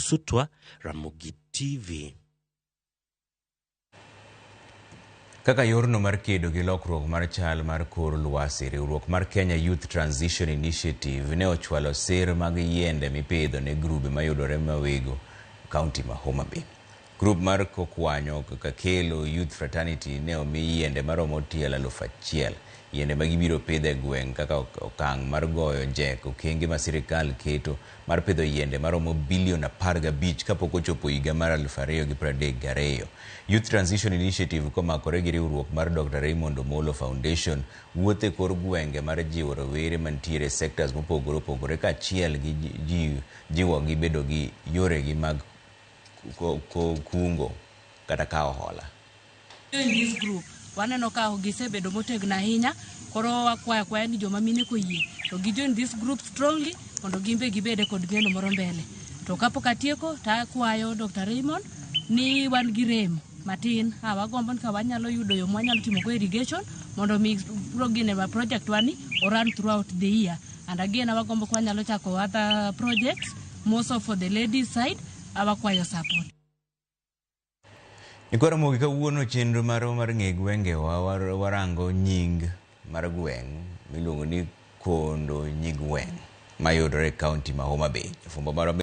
Osutwa, Ramogi TV. Kaka yorno mar kedo gi lokruok mar chal mar kor lwasi, riwruok mar Kenya Youth Transition Initiative ne ochwalo sir mag yiende mipidho ne grube mayudore mawego kaunti ma Homa Bay. Grup mar kokwanyo kaka Kelo Youth Fraternity ne omi yiende maromo tiel 1,000, yiende magibiro pidho e gweng' kaka okang' mar goyo jek okenge ma sirikal keto mar pidho yiende maromo bilion 15 kapok ochopo higa mar 2032. Youth Transition Initiative komakore gi riwruok mar Dr. Raymond Omolo Foundation wuothe kor gwenge mar jiwo rowere mantiere sectors mopogore opogore kaachiel gi jiwogi bedo gi yoregi mag kungo kata kawo hola. In this group, waneno ka gisebedo motegno ahinya, koro wakwayo ni joma mine koyie to gijoin this group strongly mondo gimbe gibede kod geno moro mbele. To kapok atieko ta kwayo Dr. Raymond ni wan gi rem matin, wagombo ka wanyalo yudo yo mwanyalo timo go irrigation mondo mi project wani run throughout the year. And again wagombo ka wanyalo chako other projects most of for the ladies side, awakwayo support. Nikora mogi kawuono chenro mar ng'e gwenge warango nying mar gweng' miluongo ni Kondo Nyigweng' mayudore e kaunti ma Homa Bay.